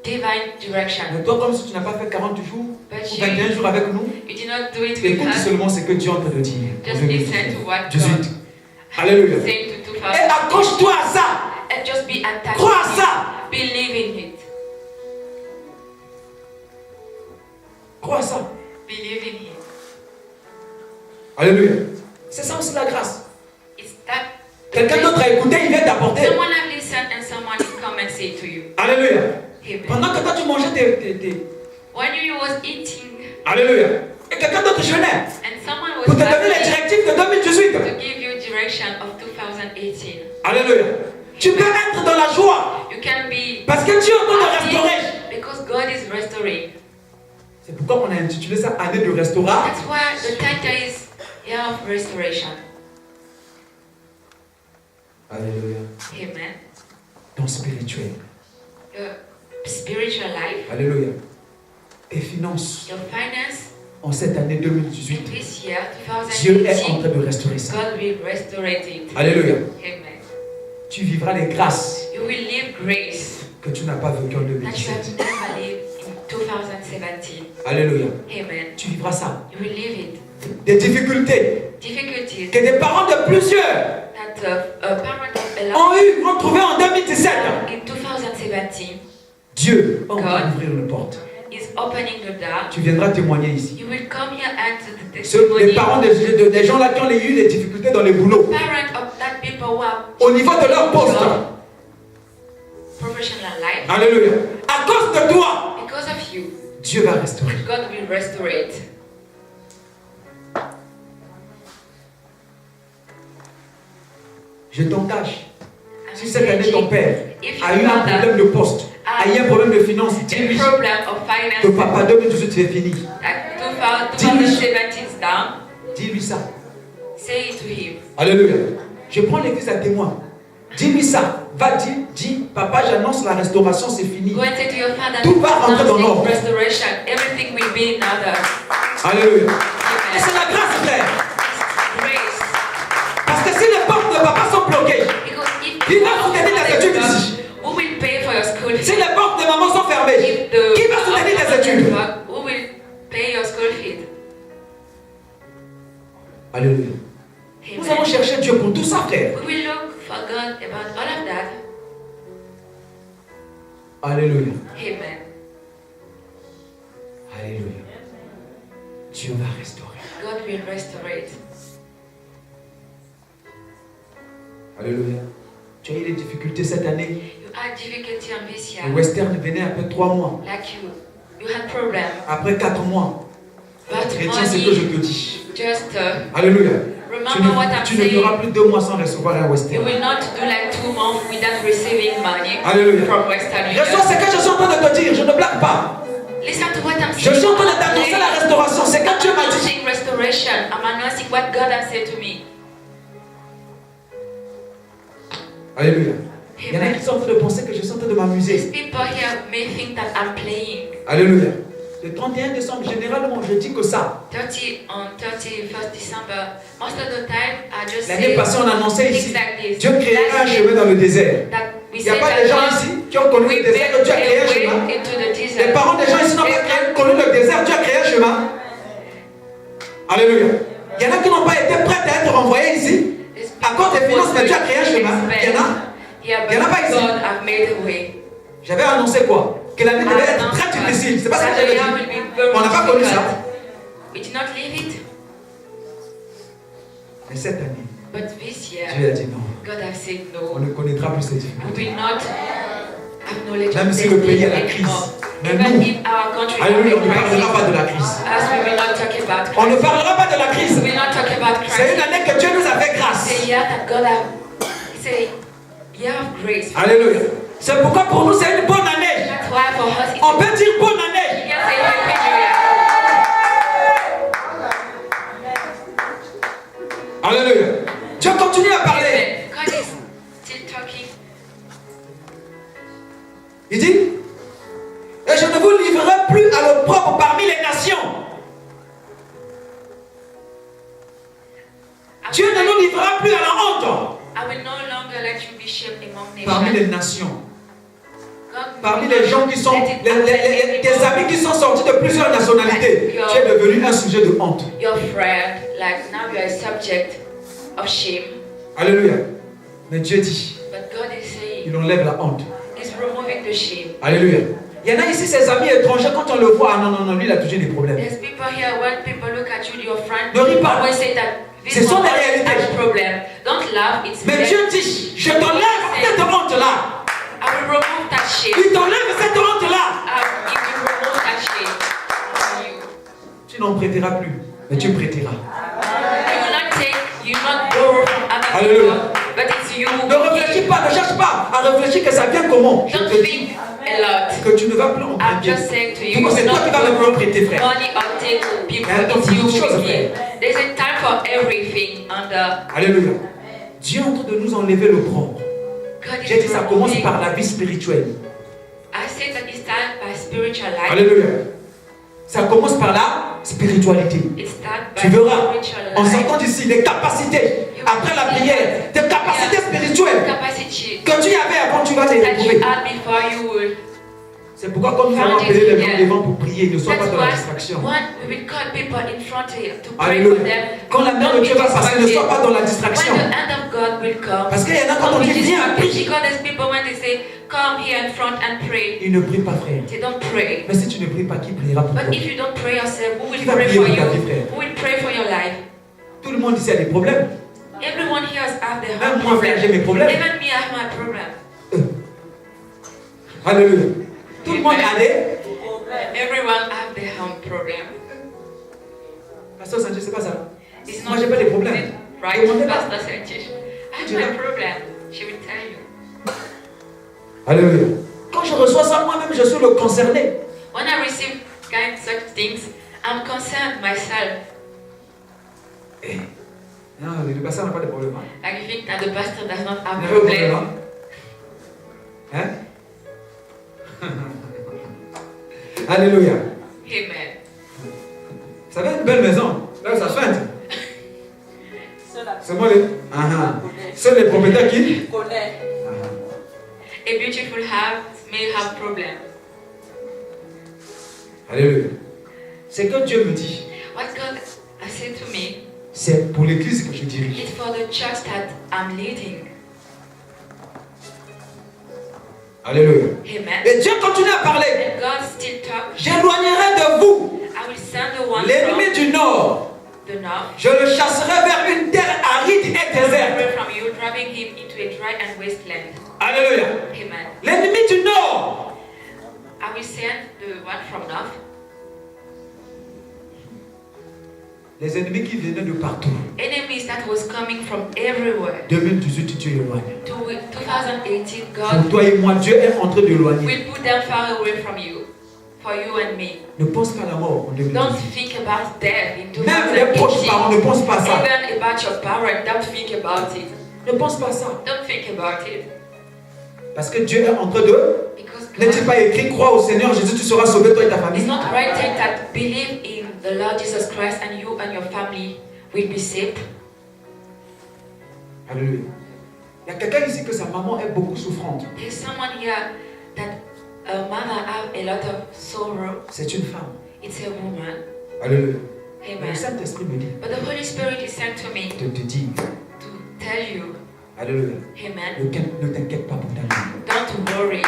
divine direction. Mais toi, comme si tu n'as pas fait 40 jours But ou 21 jours avec nous, you did not do it with écoute us. seulement ce que Dieu est en train de dire. Just listen to what Je suis. God Alléluia. saying to 2000. Et accroche-toi à ça. And just be attached. Crois à ça. Believe in it. Crois à ça. Believe in it. Alléluia. C'est ça aussi la grâce. It's that. Quelqu'un d'autre a écouté, il vient t'apporter. Someone have listened and someone will come and say to you. Alléluia. Amen. Pendant que toi tu mangeais tes... When you was eating Alléluia. Et quelqu'un d'autre jeûnait and someone was pour te donner les fasting directives de 2018. to give you direction of 2018. Alléluia. Tu peux être dans la joie You can be parce que Dieu est en train de happy restaurer. because God is restoring. C'est pourquoi on a intitulé ça année de restauration. That's why the title is Year of Restoration. Alléluia. Amen. Ton spirituel. Your spiritual life, Alléluia. Tes finances your finance, en cette année 2018. in this year, Dieu est en 2018, train de restaurer ça. God will restore it. Alléluia. Amen. Tu vivras les grâces You will live grace que tu n'as pas vécues en that you 2017. have never lived in 2017. Alléluia. Amen. Tu vivras ça. You will live it. Des difficultés Difficulties que des parents de plusieurs that a parent of a lot ont trouvé en 2017. in 2017 Dieu est en train d'ouvrir une porte. is opening the door. Tu viendras témoigner ici. You will come here and the Les testimony. parents des gens là qui ont eu des difficultés dans les boulots, Parent of that people who are au niveau de leur poste. professional life. Alléluia. À cause de toi, Because of you, Dieu va restaurer. God will restore it. Je t'engage. I'm Si cette année ton père if a your eu un father problème de poste, a eu un problème de finances, dis-lui a problem of que finance papa 2018 c'est fini. at 2017 is down, Dis-lui ça. say it to him. Alléluia. Je prends l'église à témoin. Dis-lui ça. Va dire, dis, papa, j'annonce la restauration, c'est fini. Go and say to your father, Tout va rentrer dans l'ordre. restoration, everything will be in order. Alléluia. Et Amen. c'est la grâce, frère. Grace. Parce que si les portes de papa sont bloquées, Because if qui va soutenir tes études ici? who will pay for your school Si fees? les portes de maman sont fermées, If the qui va soutenir tes études? who will pay your school fees? Alléluia. Nous allons chercher Dieu pour tout ça, frère. We will look for God about all of that. Alléluia. Amen. Alléluia. Dieu va restaurer. God will restore it. Alléluia. Tu as eu des difficultés cette année. You had difficulty on this year, Le western venait après 3 mois. like you had problem. Après 4 mois. But Retiens ce que je te dis. just Alléluia. remember what I'm Tu ne saying. feras plus 2 mois sans recevoir un You western. will not do like 2 months without receiving money Alléluia. from Western Reçois ce Union. que je suis en train de te dire. Je ne blague pas. Listen to what I'm Je saying. suis en train de t'annoncer la restauration. C'est I'm quand Dieu m'a dit. announcing restoration. I'm announcing what God has said to me. Alléluia. Il y en a Amen. qui sont en train de penser que je suis en train de m'amuser. These people here may think that I'm playing. Alléluia. Le 31 décembre, généralement, je dis que ça. 30 on 31st December, most of the time I just L'année say passée, on annonçait things ici. like this. Dieu créera un Last chemin dans le désert. that we Il n'y a say pas that des gens God ici qui ont connu will le désert, que make Dieu a créé un a chemin. way into the Les desert. parents des gens ici n'ont pas connu le désert, Dieu a créé un chemin. Alléluia. Il y en a qui n'ont pas été prêts à être envoyés ici. À cause des finances, mais Dieu a créé un chemin. Il y en a. Yeah, Il y en a pas but ici. God have made a way. J'avais annoncé quoi? Que l'année devait être très difficile. C'est pas ça que j'avais dit. On n'a pas connu ça. We did not leave it, Mais cette année, but this year, Dieu a dit non. God has said On no. ne connaîtra plus ces We difficultés. will not acknowledge Même si this le pays est la anymore. crise. Mais Even nous, if our country alléluia, on is ne in parlera pas crisis, de la crise. as we will not talk about On ne crisis. parlera pas de la crise. We will not talk about C'est crisis. une année que Dieu nous a fait grâce. It's a year that God have. It's a year of grace. Alléluia. C'est pourquoi pour nous c'est une bonne année. That's why for us it's On peut dire bonne année. yes, a happy new year. Alléluia. Dieu continue à parler. God is still talking. Il dit, et je ne vous livrerai plus à l'opprobre parmi les nations. Dieu ne nous livrera plus à la honte I will no longer let you be shamed among parmi nations. les nations. God Parmi les gens qui sont, tes amis qui sont sortis de plusieurs nationalités, tu es devenu un sujet de honte. Your friend, like now you are a subject of shame. Alléluia. Mais Dieu dit, But God is saying, il enlève la honte. He's removing the shame. Alléluia. Il y en a ici, ses amis étrangers, quand on le voit, ah non, lui il a toujours des problèmes. There's people here, when people look at you, your friend, Ne ris pas. always say that Ce this sont one des always réalités. has problem. Don't laugh, it's Mais there. Dieu dit, je t'enlève cette honte-là. I will remove that shame. Il t'enlève cette honte-là. If you remove that shame from you. Tu n'en prêteras plus, mais tu prêteras. You will not take, you will not borrow from other Alléluia. people, but it's you who Ne réfléchis pas, ne cherche pas à réfléchir que ça vient comment. Je don't te dis think a lot. que tu ne vas plus I'm emprunter. just saying to you, Pourquoi c'est toi qui vas me prêter, frère? money or take people, Il y a donc it's you beaucoup de who choses à will faire. give. There's a time for everything under Alléluia. Dieu est en train de nous enlever le bras. God. J'ai dit ça commence par la vie spirituelle. I say that it starts by spiritual life. Alléluia. Ça commence par la spiritualité. It starts by Tu verras, spiritual en life. sortant d'ici, les capacités, après la prière, tes capacités spirituelles Capacity que tu avais avant, tu vas les that you retrouver. had before you will. C'est pourquoi quand nous allons appeler les gens devant pour prier, ne sois pas That's dans la why distraction. when we will call people in front of you to pray for Alléluia. them, Quand la main don't de be Dieu va passer, ne sois pas dans la when distraction. the hand of God will come. Parce qu'il y en a quand on Don't dit be viens, distracted. prie. Because there's people when they say, come here in front and pray, Ils ne prient pas, frère. they don't pray. Mais si tu ne pries pas, qui priera pour toi? But if you don't pray yourself, who will Qui va pray prier for pour ta you? vie, frère? Who will pray for your life? Tout le monde ici a des problèmes. Everyone here has their Même own moi, frère, j'ai mes problem. problèmes. Even me, I have my problem. Alléluia. Tout le monde a des... Everyone have their own problem. Pasteur Sanchez, c'est pas ça. It's Moi, not j'ai pas des problèmes. right, Demandez pas. Pastor Sanchez. I have Tu my l'as? problem. She will tell you. Alléluia. Quand je reçois ça, moi-même, je suis le concerné. When I receive kind of such things, I'm concerned myself. Non, le pasteur n'a pas de problème. Like you think that the pastor does not Il have n'a pas de problème. problem. Hein? Alléluia. Amen. Ça va être une belle maison. Là où ça feinte. C'est moi les. Seuls les propriétaires qui. A beautiful house may have problem. Alléluia. C'est que Dieu me dit. What God has said to me, C'est pour l'église que je dirige. it's for the church that I'm leading. Alléluia. Amen. Et Dieu continue à parler. And God still talks. J'éloignerai de vous I will send the one l'ennemi from du nord. the north. Je le chasserai vers une terre aride et déserte. Away from you, driving him into a dry and wasteland. Alléluia. Amen. L'ennemi du nord. I will send the one from north. Les ennemis qui venaient de partout. Enemies that was coming from everywhere. 2018, Dieu éloigne. To 2018, Pour God toi et moi, Dieu est en train d'éloigner. will put them far away from you. For you and me. Ne pense pas à la mort en Don't 2018. think about death in Même les proches 2018. parents ne pensent pas à ça. Even about your parent, don't think about it. Ne pense pas à ça. Don't think about it. Parce que Dieu est en train de... Because N'est-il God pas écrit, crois au Seigneur Jésus, tu seras sauvé, toi et ta is famille. not writing that believe in the Lord Jesus Christ and you and your family will be saved. Alléluia. Il y a quelqu'un ici que sa maman est beaucoup souffrante. There's someone here that a mother have a lot of sorrow. C'est une femme. It's a woman. Alléluia. Mais Amen. le Saint-Esprit me dit But the Holy Spirit is sent to me de te dire, to tell you, Alléluia, Amen, ne t'inquiète pas pour ta maman. don't worry.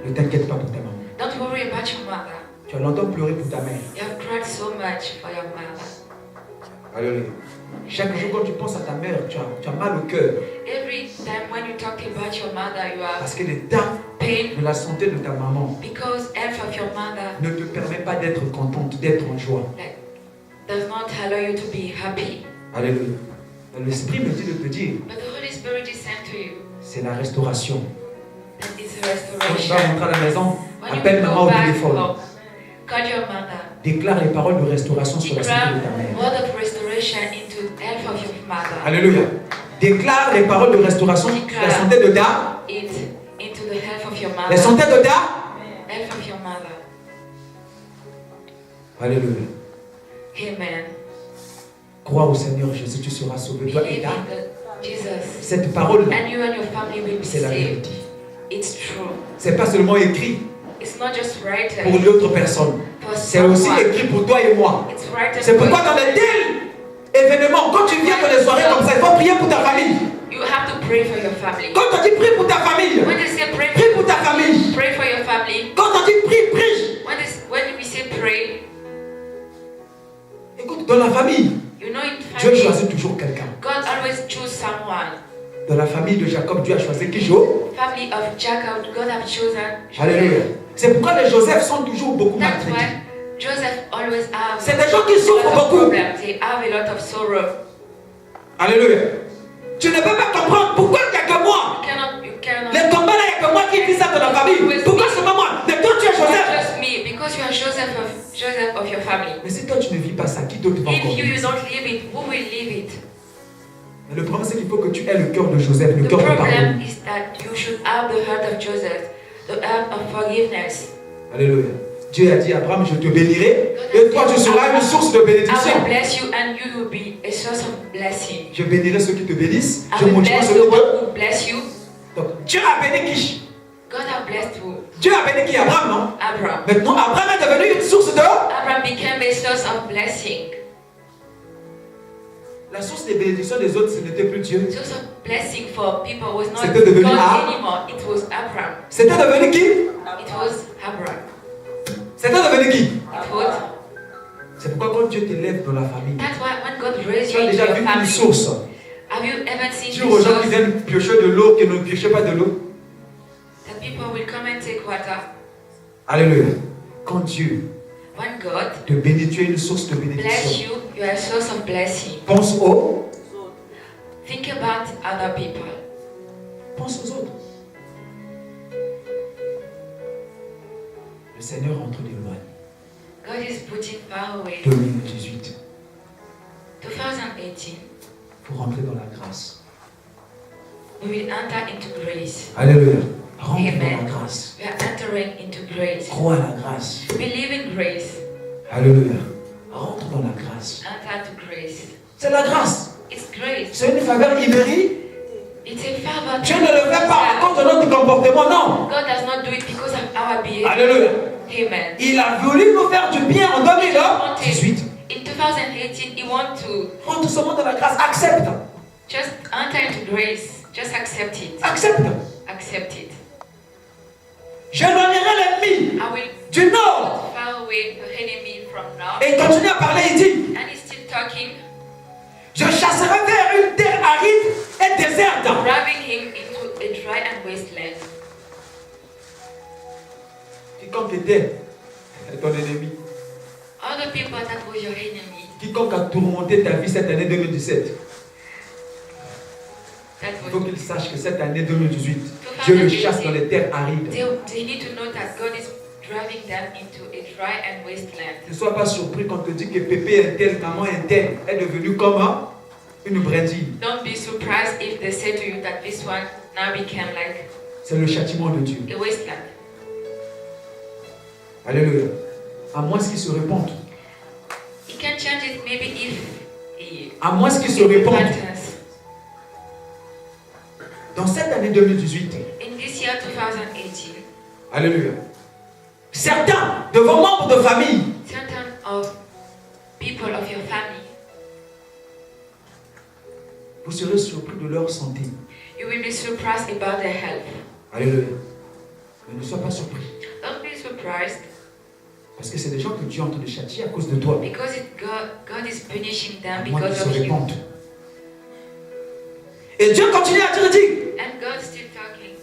Ne t'inquiète pas pour ta maman. Don't worry about your mother. Tu as longtemps pleuré pour ta mère. You have cried so much for your mother. Alléluia. Chaque jour quand tu penses à ta mère, tu as mal au cœur. Every time when you talk about your mother, you are Parce que l'état pain de la santé de ta maman because health of your mother ne te permet pas d'être contente, d'être en joie. does not allow you to be happy. Alléluia. L'Esprit me dit de te dire, But the Holy Spirit is sent to you. c'est la restauration. That is Quand tu vas restoration. rentrer à la maison, When you appelle maman go au back téléphone. home, call your mother. Déclare les paroles de restauration sur la santé Declare de ta mère. word of restoration into health of your mother. Alléluia. Déclare les paroles de restauration sur la santé de ta. It into the health of your La mother. santé de ta. Health of your mother. Alléluia. Amen. Crois au Seigneur Jésus, tu seras sauvé. Toi et Believe ta. in the Jesus. Cette parole-là, And you and your family will be c'est la saved. vérité. it's true. C'est pas seulement écrit It's not just written pour l'autre personne. for C'est aussi someone. écrit pour toi et moi. It's written C'est for pourquoi dans les tels événements, quand tu viens dans les soirées comme ça, il faut prier pour ta famille. you have to pray for your family. Quand on dit prie pour ta famille, When they say pray prie pour ta famille. pray for your family. Quand on dit prie, prie. When we say pray, Écoute, dans la famille, you know in Dieu family, choisit toujours quelqu'un. God always choose someone. Dans la famille de Jacob, Dieu a choisi qui joue. Family of Jacob, God have chosen Alléluia. Joseph. C'est pourquoi les Joseph sont toujours beaucoup That's maltraités. why Joseph always have C'est des gens qui a lot souffrent of beaucoup. problems. They have a lot of sorrow. Alléluia. Tu ne peux pas comprendre pourquoi il n'y a que moi. You cannot. Les combats là, il n'y a que moi qui vis ça dans la famille. Pourquoi seulement moi? Mais toi, tu es Not Joseph. just me, because you are Joseph of your family. Mais si toi, tu ne vis pas ça, qui d'autre va encore If you vivre ça? don't live it, who will live it? Mais le problème, c'est qu'il faut que tu aies le cœur de Joseph, le The cœur de problem pardon. is that you should have the heart of Joseph, the heart of forgiveness. Alléluia. Dieu a dit à Abraham, je te bénirai et toi, tu seras une source de I bénédiction. will bless you and you will be a source of blessing. Je bénirai ceux qui te bénissent. I Je will maudirai bless ceux the qui one te... who bless you. Donc, Dieu a béni qui? God have blessed who? Dieu a béni qui? Abraham, non? Abraham. Maintenant, Abraham est devenu une source de... Abraham became a source of blessing. La source des bénédictions des autres, ce n'était plus Dieu. Source of blessing for people was not C'était devenu God Ab- anymore. It was Abraham. C'était devenu qui? It was Abraham. C'était devenu qui? It was. C'est pourquoi quand Dieu t'élève dans la famille, That's why when God raised tu you as into déjà your vu une family, source. have you ever seen Dis aux this gens qui source viennent piocher de l'eau, qui ne piochaient pas de l'eau. that people will come and take water? Alléluia. Quand Dieu When God te bénit, tu es une source de bless bénédiction. you, you are a source of blessing. Pense aux, Think about other people. pense aux autres. Le Seigneur entre de loin. God is putting far away. 2018. 2018, Pour rentrer dans la grâce. we will enter into grace. Alléluia. Rentre dans Amen. la grâce. We are entering into grace. Crois à la grâce. Believe in grace. Alléluia. Rentre dans la grâce. Enter to grace. C'est la grâce. It's grace. C'est une faveur immérite. It's a favor. Dieu ne le fait pas à cause de notre comportement, non. God does not do it because of our behavior. Alléluia. Amen. Il a voulu nous faire du bien en 2018. In 2018, He wants to Rentre seulement dans la grâce. Accepte. just enter into grace. Just accept it. Accepte. Accept it. J'éloignerai l'ennemi I will du nord. put far away the enemy from now. Et il continue à parler, il dit, And He's still talking, je chasserai vers une terre aride et déserte. driving him into a dry and wasteland. Quiconque était ton ennemi, Other people that was your enemy, quiconque a tourmenté ta vie cette année 2017, that il faut was qu'il sache que cette année 2018, Dieu le chasse dans les terres arides. they need to know that God is driving them into a dry and wasteland. Ne sois pas surpris quand on te dit que pépé un tel, maman un tel est devenu comme une brindille. Don't be surprised if they say to you that this one now became like C'est le châtiment de Dieu. a wasteland. Alléluia. À moins qu'il se répande. He can change it maybe if he À moins qu'il se répande. repentance. Dans cette année 2018, In this year 2018, alléluia, certains de vos membres de famille certain of people of your family, vous serez surpris de leur santé. you will be surprised about their health. Alléluia. Mais ne sois pas surpris. Don't be surprised Parce que c'est des gens que Dieu est en train de châtier à cause de toi. because God is punishing them À moins qu'ils because se of you. répandent. Et Dieu continue à dire, il dit, And God's still talking.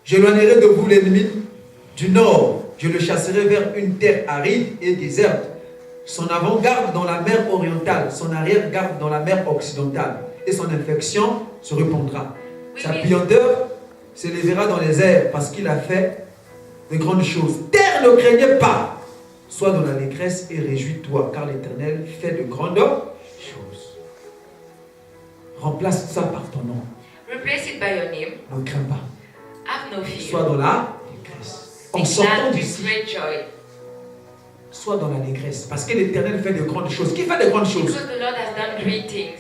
j'éloignerai de vous l'ennemi du nord. Je le chasserai vers une terre aride et déserte. Son avant-garde dans la mer orientale, son arrière-garde dans la mer occidentale. Et son infection se répandra. Sa puanteur s'élèvera dans les airs parce qu'il a fait de grandes choses. Terre, ne craignez pas. Sois dans l'allégresse et réjouis-toi, car l'Éternel fait de grandes choses. Remplace ça par ton nom. Replace it by your name. Ne crains pas. Have no fear. Sois dans l'allégresse. En Be sortant glad with d'ici, great joy. sois dans l'allégresse. Parce que l'Éternel fait de grandes choses. Qui fait de grandes choses? Because the Lord has done great things.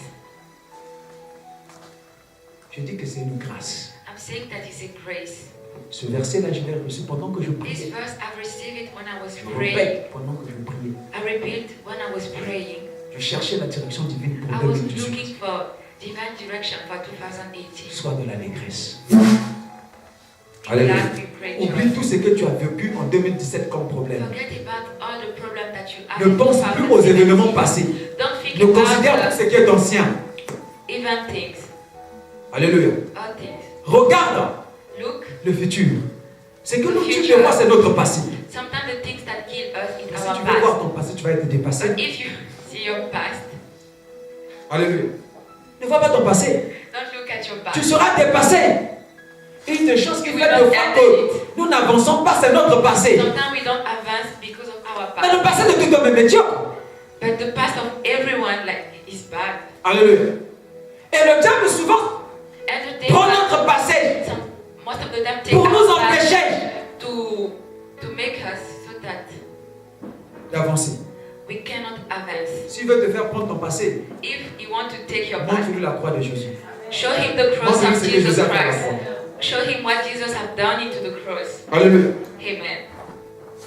Je dis que c'est une grâce. I'm saying that it's a grace. Ce verset-là, je l'ai reçu pendant que je This priais. verse, I received it when I was Je praying. répète, pendant que je priais. I repeat when I was praying. Je cherchais la direction divine pour I was 2018. looking for divine direction for 2018. Sois de l'allégresse. In Alléluia. life we pray Oublie joy. tout ce que tu as vécu en 2017 comme problème. Forget about all the problems that you have Ne in pense plus aux 2017. événements passés. Don't think Ne considère about tout ce qui est ancien. even things, Alléluia. all things. Regarde Look, le futur. Ce que nous tu veux voir, c'est notre passé. sometimes the things that kill us is Et si our tu veux voir past. ton passé, tu vas être dépassé. But if you see your past, Alléluia. Ne vois pas ton passé. don't look at your Tu past. seras dépassé. Une des choses qui We fait don't de fois handle que it. nous n'avançons pas, c'est notre passé. Sometimes we don't advance because of our Mais le past. passé de tout homme est médiocre. But the past of everyone is bad. Alléluia. Et le diable souvent And the prend devil, notre passé most of the time, take pour nous our past empêcher to make us so that d'avancer. we cannot advance. S'il veut te faire prendre ton passé, If you want to take your past, montre-lui la croix de Jésus. show him the cross Montre-lui of ce que Jesus Jésus a fait à la Christ. croix. Show him what Jesus has done into the cross. Alléluia. Amen.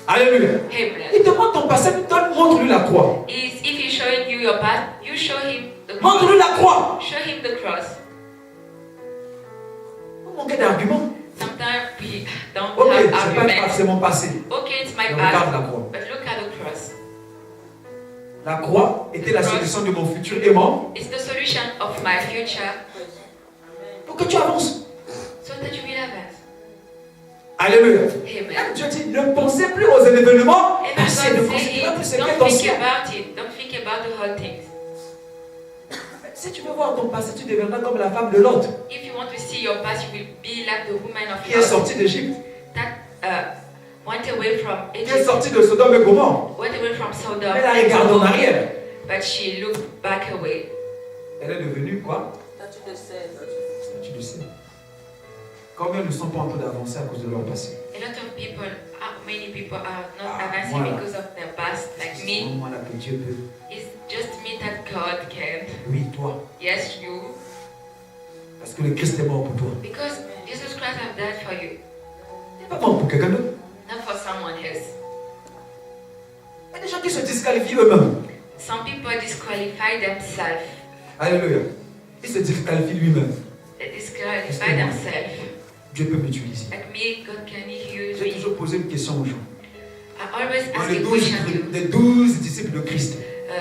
Alléluia. Amen. Il te montre ton passé, montre-lui la croix. If he's showing you your past, you show him the cross. Montre-lui la croix. Show him the cross. Vous manquez d'arguments. Sometimes we don't Ok, have c'est pas grave, arguments. c'est mon passé. Okay, it's my Mais regarde past, la croix. but look at the cross. La croix était la solution de mon futur aimant It's the solution of my future, pour que tu avances. so that you will advance. Alléluia. Amen. Même Dieu dit, ne pensez plus aux événements And passés, ne God considérez plus ce saying, qui est don't think ancien. about it. Don't think about the whole things. Si tu veux voir ton passé, tu deviendras comme la femme de Lot If you want to see your past, you will be like the woman of qui est Lot sortie d'Égypte, that went away from qui est Egypt, sortie de Sodome et Gomorrhe. went away from Sodom, Elle a regardé en arrière. but she looked back away. Elle est devenue quoi? Statue de 16. Statue de sel. Combien ne sont pas en train d'avancer à cause de leur passé? A lot of people, many people are not Ah, advancing voilà. because of their past, like C'est me. ce moment-là que Dieu peut. It's just me that God can. Oui, toi. Yes, you. Parce que le Christ est mort pour toi. Because Jesus Christ have died for you, Il n'est pas mort pour quelqu'un d'autre. not for someone else. Il y a des gens qui se disqualifient eux-mêmes. Some people disqualify themselves. Alléluia. Il se disqualifie lui-même. They disqualify themselves. Dieu peut m'utiliser. Like me, God can use J'ai me. toujours posé une question aux gens. I always Dans ask les a 12, question to les 12 disciples de Christ,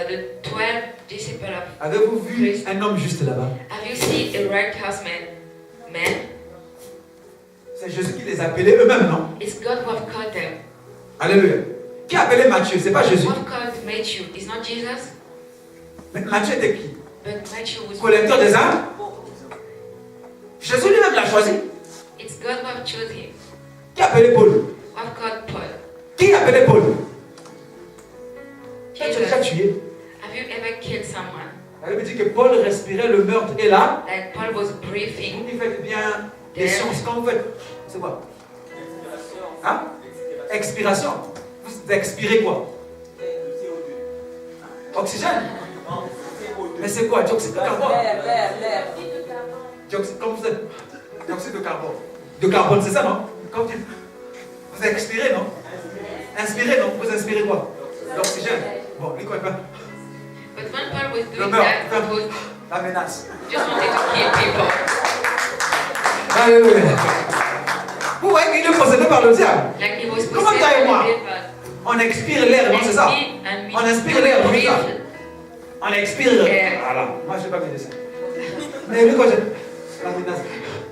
the 12 disciples of. avez-vous vu un homme juste là-bas? Have you seen a righteous man? C'est Jésus qui les a appelés eux-mêmes, non? It's God who have called them. Alléluia. Qui a appelé Matthieu? C'est pas Jésus. Who have called Matthew? It's not Jesus, Mais Matthieu était qui? but Matthew was. Collecteur des âmes? Jésus lui-même l'a choisi. It's God who have chosen him. Qui a appelé Paul? Who have called Paul? Qui a appelé Paul? Toi, tu as Jesus. déjà tué. Have you ever killed someone? La Bible dit que Paul respirait le meurtre et là, Like Paul was vous breathing. qui faites bien des sciences, quand vous faites, c'est quoi? Hein? Expiration. Vous expirez quoi? Oxygène? Mais c'est quoi? Dioxyde de carbone? L'air. Comme vous êtes, dioxyde de carbone. De carbone, c'est ça, non? Quand vous expirez, non? Inspirez, non? Vous inspirez quoi? L'oxygène. Bon, lui, quoi, il fait? But when Paul was Le doing meurtre. that, he was La menace. just wanted to kill people. Alléluia. Vous voyez qu'il est possédé par le diable. Like he was Comment possessed toi et by moi? the devil. On expire l'air, non, c'est ça? And On inspire l'air, non, c'est ça? breathe. On expire. Voilà. Moi, je ne vais pas m'aider ça. Mais lui, quand je. La menace.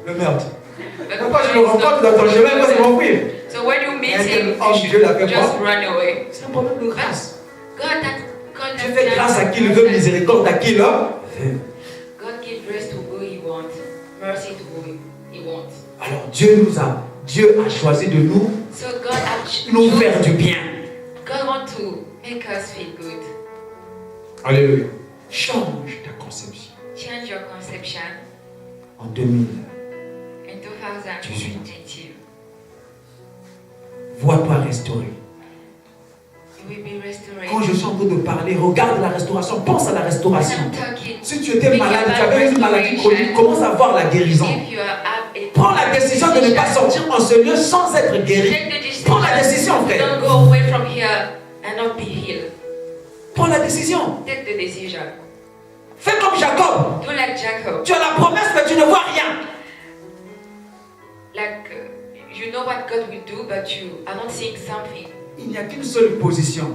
Le meurtre. But Pourquoi je Paul le is rencontre not dans ton chemin, moi, c'est mon frère. So when you meet Mais him, quel homme you Dieu l'a fait should just quoi? run away. C'est un problème de grâce. God that God Dieu that fait grâce à qui il veut, miséricorde à qui il veut. God give grace to who He wants, mercy to who He wants. Alors Dieu a choisi de nous So God has nous faire du bien. God want to make us feel good. Alléluia. Change ta conception. Change your conception En 2000, in 2018. vois-toi restauré. You will be restored. Quand je suis en train de parler, regarde la restauration. Pense à la When restauration. I'm talking, Si tu étais malade, tu avais une maladie chronique, commence à voir la guérison. if you have a Prends la décision de ne pas sortir en ce lieu sans être guéri. take the decision. Prends la décision, frère. Don't go away from here and not be healed. Prends la décision. Take the decision. Fais comme Jacob. Do like Jacob. Tu as la promesse, mais tu ne vois rien. Like you know what God will do, but you are not seeing something. Il n'y a qu'une seule position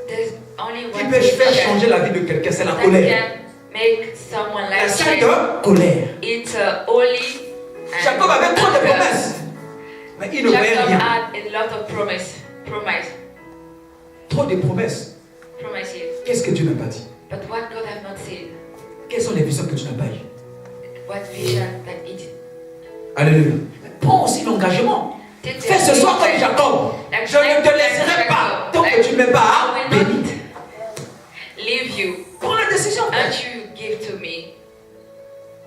There's only qui one peut faire position changer la vie de quelqu'un, c'est la that colère. can make someone La like sainte change. colère. It's holy. and Jacob avait trop de anger. promesses, mais il ne voyait Jacob rien. had a lot of Trop de promesses. promises. Qu'est-ce que Dieu n'a pas dit? But what God has not said, Quelles sont les visions que tu n'as pas eues? what vision that it Alléluia. Prends aussi l'engagement. did. Fais ce soir comme Jacob. Je ne te laisserai pas tant que tu ne m'es pas I will béni. not leave you Prends la décision. frère. until you give to me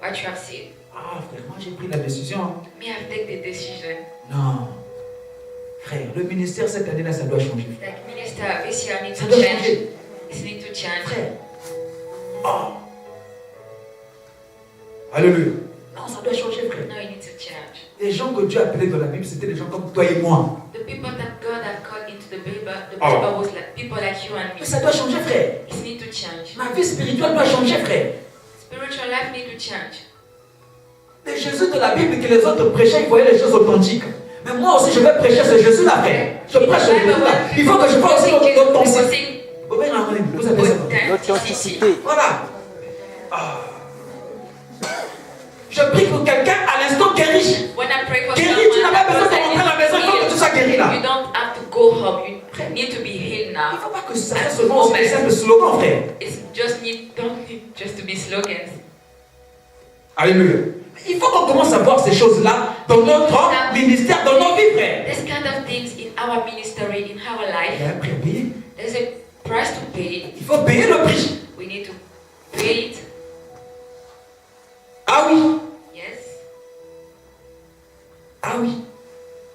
what you have said. Ah frère, moi j'ai pris la décision. Me have take the decision. Non. Frère, le ministère cette année-là, ça doit changer. Like minister, this year need Ça to doit change. changer. It need to change. Frère. Oh. Alléluia. Non, ça doit changer, frère. No, you need to change. Les gens que Dieu appelait dans la Bible, c'était des gens comme toi et moi. The people that God had called into the Bible Oh. was like people like you and Mais me. ça doit changer, frère. It need to change. Ma vie spirituelle doit changer, frère. Spiritual life need to change. Le Jésus de la Bible que les autres prêchaient, ils voyaient les choses authentiques. Mais moi aussi, je vais prêcher ce Jésus-là, frère. Je prêche ce Jésus-là. Il faut que je parle aussi l'authenticité. Vous avez ça. L'authenticité. Voilà. Ah. Je prie pour quelqu'un à l'instant guéri. When I pray for Guéri, tu n'as pas besoin de rentrer à la maison, il faut que tu sois guéri là. you don't have to go home. You need to be healed Il ne now. faut pas que ça reste seulement aussi des simples slogans, frère. It's don't need just to be slogans. Alléluia. Il faut qu'on commence à voir ces choses-là dans notre ministère, dans nos vies, frère. This kind of things in our ministry, in our Il y life, a un prix à payer. there's a price to pay. Il faut payer le prix. We need to pay it. Ah oui. Yes. Ah oui.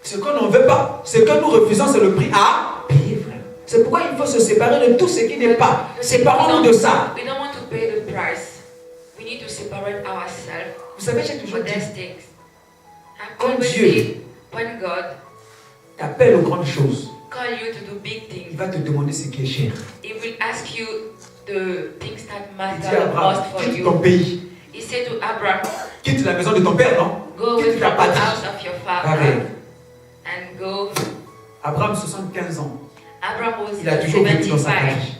Ce qu'on n'en veut pas, ce que nous refusons, c'est le prix à payer, frère. C'est pourquoi il faut se séparer de tout ce qui n'est pas. Séparons-nous de ça. We don't want to pay the price. We need to separate ourselves Vous savez, j'ai toujours for dit, these things. I Quand always Dieu say, when God t'appelle aux grandes choses, call you to do big il things, va te demander ce qui est cher. He will ask you the things that Il dit matter à Abraham, most for quitte you. ton pays, He said to Abraham, quitte la maison de ton père, non? go away Quitte ta from the patrie. house of your Va father vers. and go. Abraham, 75 ans. Abraham was Il a toujours vécu dans sa 75. patrie.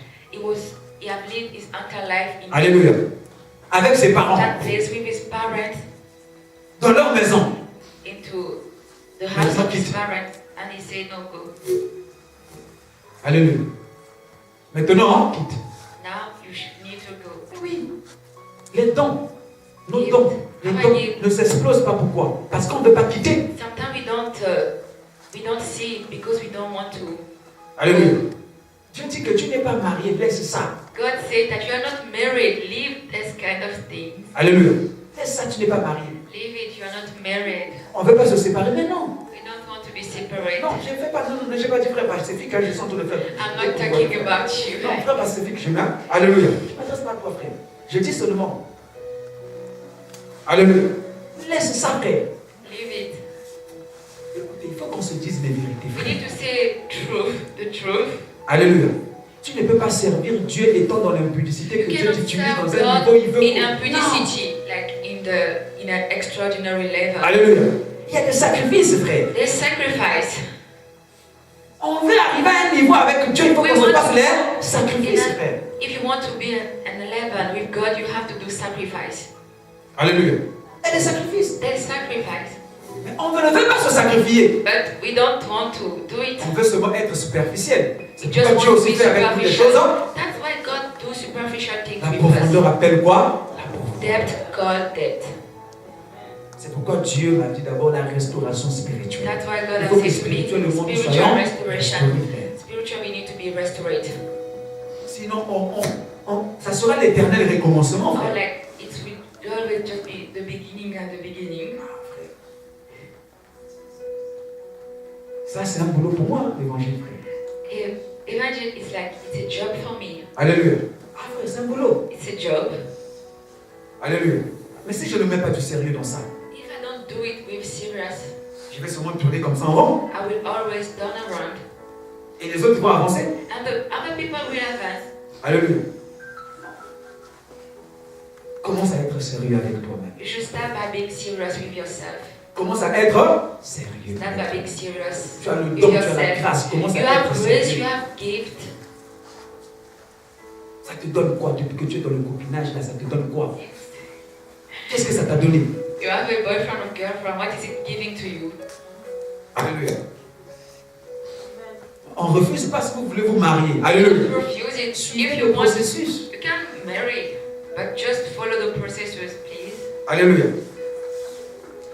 He had lived his entire life in Alléluia. Avec ses parents, that place with his parents, dans leur maison. into the house Maintenant, of his quitte. parents, and he said, no, go. Alléluia. Maintenant, quitte. Now you need to go. Oui. Les dons, nos dons, les dons ne s'explosent pas. Pourquoi? Parce qu'on ne veut pas quitter. Sometimes we don't see it because we don't want to. Alléluia. Dieu dit que tu n'es pas marié, laisse ça. God said that you are not married. Leave this kind of things. Alléluia. Laisse ça, tu n'es pas marié. Leave it. You are not married. On ne veut pas se séparer, mais non. We don't want to be separated. Non, je ne fais pas, non, j'ai pas dit frère Pacifique, hein, je sens tout le faire. I'm not talking about you. Non, frère Pacifique, je m'aime. Alléluia. Je ne m'adresse pas à toi, frère. Je dis seulement. Alléluia. Laisse ça, frère. Leave it. Écoutez, il faut qu'on se dise les vérités, We frère. need to say the truth. Alléluia. Tu ne peux pas servir Dieu étant dans l'impudicité que You Dieu cannot t'utilise serve dans un niveau, il God veut. in impudicity, like in an extraordinary level. Alléluia. Il y a des sacrifices, frère. There's sacrifice. On veut arriver à un niveau avec Dieu, il faut We qu'on se want fasse to- les sacrifices, In a- frère. If you want to be an 11 with God, you have to do sacrifice. Alléluia. Il y a des sacrifices. There's sacrifice. Mais on ne veut pas se sacrifier. But we don't want to do it. On veut seulement être superficiel. C'est We just pourquoi Dieu want to aussi be fait avec nous des superficial. choses. Hein. That's why God do superficial things La with profondeur us. appelle quoi? La profondeur. Depth, God depth. C'est pourquoi Dieu m'a dit d'abord la restauration spirituelle. That's why God Il faut que has said to me, spirituel, le monde spiritual soit restoration. restauré. Spiritual, we need to be restored. Sinon, ça sera l'éternel recommencement, Or frère. like it will always just be the beginning and the beginning. Ah, frère. Ça, c'est un boulot pour moi, l'évangile, frère. If Imagine it's like it's a job for me. Alléluia. Ah frère, c'est un boulot. It's a job. Alléluia. Mais si je ne mets pas du sérieux dans ça, If I don't do it with serious, je vais sûrement tourner comme ça en rond. I will always turn around. Et les autres vont avancer. And the other people will advance. Alléluia. Commence à être sérieux avec toi-même. You should start by being serious with yourself. Commence à être sérieux. Start by being serious Tu as le with don, tu as la yourself. grâce. Commence You à have être grace, sérieux. you have gift. Ça te donne quoi depuis que tu es dans le copinage là? Ça te donne quoi? Qu'est-ce que ça t'a donné? You have a boyfriend or girlfriend. What is it giving to you? Alléluia. On ne refuse pas ce que vous voulez vous marier. Alléluia. Refuse it. Suivez If le you want, processus. you can marry, but just follow the processes, please. Alléluia.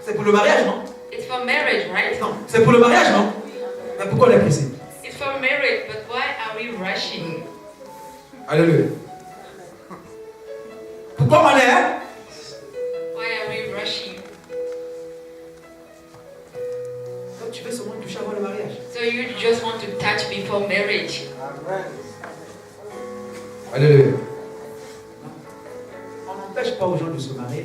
C'est pour le mariage, non? It's for marriage, right? Non, c'est pour le mariage, non? Mais pourquoi on est pressé? It's for marriage, but why are we rushing? Alléluia. Pourquoi on est? Hein? Why are we rushing? Donc tu veux seulement toucher avant le mariage. So you just want to touch before marriage. Alléluia. On n'empêche pas aux gens de se marier.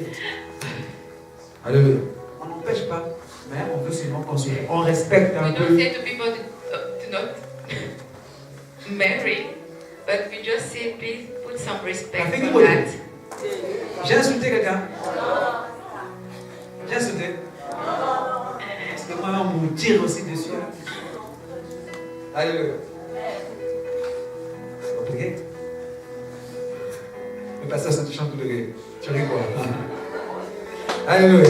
Alléluia. On n'empêche pas, mais on veut seulement construire. On respecte un We don't peu. say to people to not marry, but we just say please put some respect T'as fait for quoi? that. J'ai insulté quelqu'un? J'ai insulté? Parce que moi, on me tire aussi dessus. Alléluia. Ok? Le pasteur, ça te chante tout le gars. Tu rigoles. Alléluia.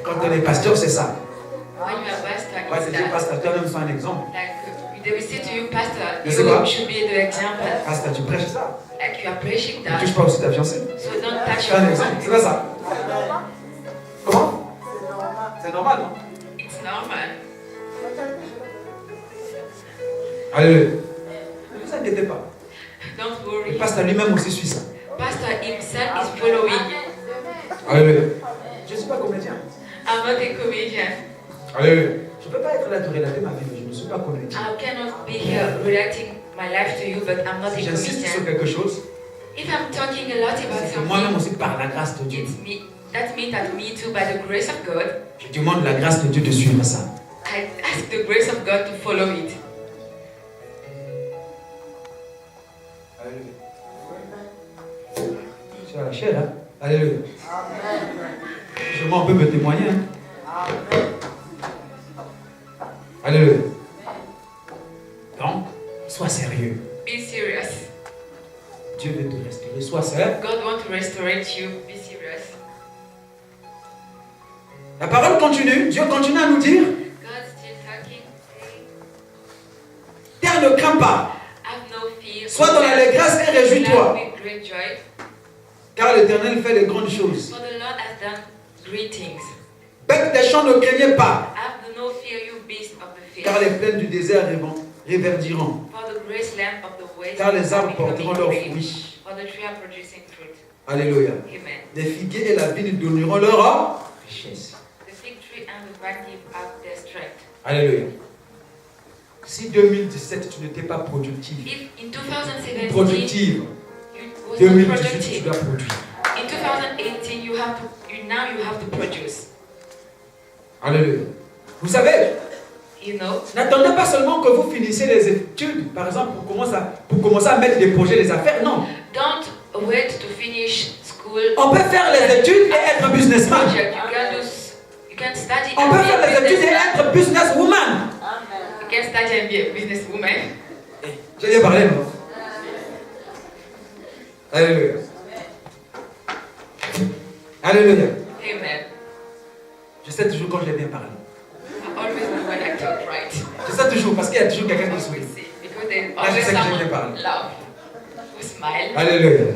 Quand on est pasteur, c'est ça. When you are pastor, Moi, it's c'est dire that. pasteur, toi-même, sois un exemple. They will say to you, Pastor, Je sais pas. you should be the example. Pasteur, tu prêches ça. Like you are preaching Ne that. touche pas aussi ta fiancée. So don't touch C'est un your exemple. C'est husband. pas ça. Comment? C'est normal, non? It's normal. Alléluia. Ne vous inquiétez pas. Don't Le worry. pasteur lui-même aussi suit ça. Pastor himself is following. Alléluia. Je ne suis pas comédien. I'm not a comedian. Alléluia. Je ne peux pas être là de relater ma vie, mais je ne suis pas comédien. I cannot be here relating my life to you, but I'm not a Si j'insiste sur comedian. quelque chose, If I'm talking a lot about c'est que moi-même something, aussi par la grâce de Dieu. it's me. That means that me too, by the grace of God, Je demande la grâce de Dieu de suivre ça. I ask the grace of God to follow it. Alléluia. Tu as la chair, hein? Alléluia. Je m'en peux me témoigner. Hein? Alléluia. Donc, sois sérieux. Be serious. Dieu veut te restaurer. Sois sérieux. God wants to restore you. Be serious. La parole continue. Dieu continue à nous dire, God still talking. terre ne crains pas. Have no fear. Sois dans l'allégresse et réjouis-toi. With great joy. Car l'Éternel fait de grandes choses. For the Lord has done great things. Bêtes des champs, ne craignez pas. Have no fear, you beast of the Car field. les plaines du désert réverdiront. For the great land of the waste Car les arbres are becoming porteront leurs green. fruits. For the tree are producing fruit. Alléluia. Amen. Les figuiers et la vigne donneront leur richesse. The fig tree and the vine give out their strength. Alléluia. Si 2017 tu n'étais pas productif, If in 2017 productive, you was not 2018 tu productive, dois produire. in 2018 you have to produce. Alléluia. Vous savez, You know, n'attendez pas seulement que vous finissiez les études, par exemple, pour commencer à mettre des projets, des affaires. Non. don't wait to finish school. On peut faire les études et être businessman. Project. You can study On and peut be faire a les études et businessman. être businesswoman. You can study and be a businesswoman. J'ai bien parlé, non? Alléluia. Alléluia. Amen. Je sais toujours quand je l'ai bien parlé. I always know when I talk right. Je sais toujours parce qu'il y a toujours quelqu'un qui sourit. Always say, because there's Ah, je always sais que j'ai someone bien parlé. love who smile. Alléluia.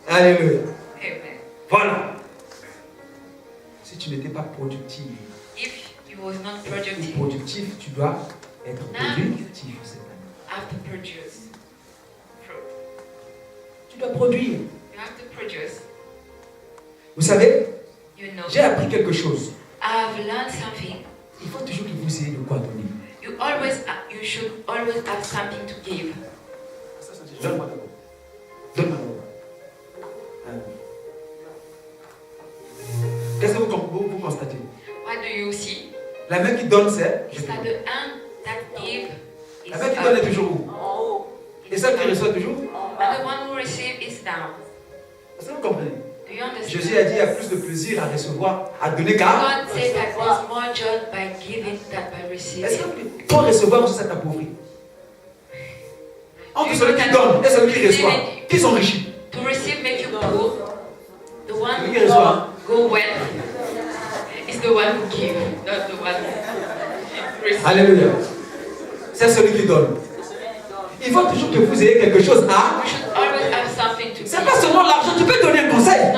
Alléluia. Amen. Voilà. Si tu n'étais pas productif If you was not ou productive, productif, tu dois être productif cette année. have to produce fruit. Tu dois produire. You have to produce. Vous savez, You know, j'ai appris quelque chose. I've learned something. Il faut toujours que vous ayez de quoi donner. You should always have something to give. Donne-moi d'abord. Donne-moi d'abord. Qu'est-ce que vous constatez? What do you see? La main qui donne, c'est. Is that the hand that give is La main qui donne est toujours où? up. Et celle qui reçoit toujours? And the one who receives is down. Est-ce que vous comprenez? Do you understand? Jésus a dit il y a plus de plaisir à recevoir, à donner qu'à. God said that there's more joy by giving than by Est-ce receiving. que pour recevoir aussi ça t'appauvrit? Entre celui qui donne et celui qui reçoit, qui s'enrichit? To receive make you poor. The one Celui qui who reçoit. go well is the one who give, not the one who receives. Alléluia. C'est celui qui donne. Il faut toujours que vous ayez quelque chose à. You should always have something to C'est give. pas seulement l'argent, tu peux donner un conseil.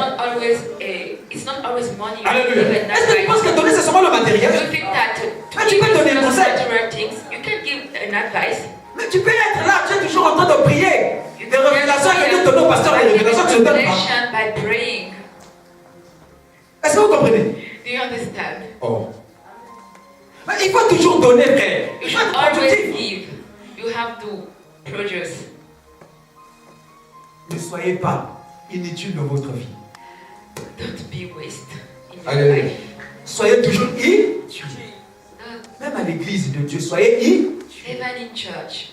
It's not always money. Alléluia. Even Est-ce que tu penses advice. que donner c'est seulement le matériel? You think that to Mais tu give peux donner un those conseil. material things, you can give an advice. Mais tu peux être là, tu es toujours en train de prier. Des révélations que Dieu donne au pasteur, des révélations que tu ne donnes pas. Revelation by praying. Est-ce que vous comprenez? Do you understand? Oh. Mais il faut toujours donner, frère. You Il faut should être always productif. give. You have to produce. Ne soyez pas inutile dans votre vie. Don't be waste in your Alléluia. life. Soyez toujours utile. Don't- Même à l'église de Dieu, soyez utile. Even in church,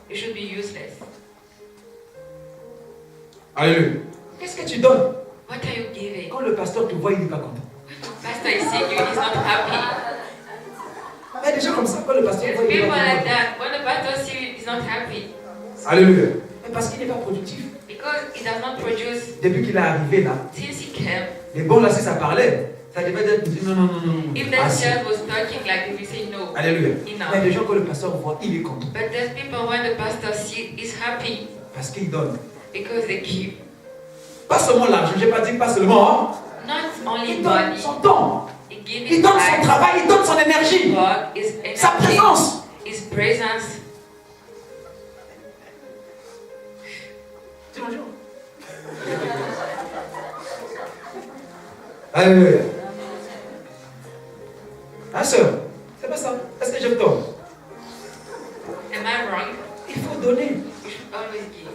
you should be useless. Alléluia. Qu'est-ce que tu donnes? What are you giving? Quand le pasteur te voit, il n'est pas content. Pastor is seeing you, he's not happy. Il y a des gens comme ça, quand le pasteur te There's voit, il n'est people pas like content. that. When the pastor sees you, he's not happy Alléluia. Mais parce qu'il n'est pas productif. because he does not produce. Depuis qu'il est arrivé là, Since he came, les bons là, si ça parlait, ça devait être dit non, non, non, non. if Ah, that si. child was talking like this, we say no. Alléluia. Il y a Enough. des gens, quand le pasteur voit, il est content. But there's people when the pastor sees, is happy Parce qu'il donne. because they give. Pas seulement l'argent, je n'ai pas dit pas seulement. Hein. Not only Il donne money, son temps. he gives Il his donne son life, travail, il donne son énergie. work, his Sa energy, présence. his presence. Dis bonjour. Alléluia. Ah, sœur, c'est pas ça. Est-ce que je me trompe? Am I wrong? Il faut donner. You should always give.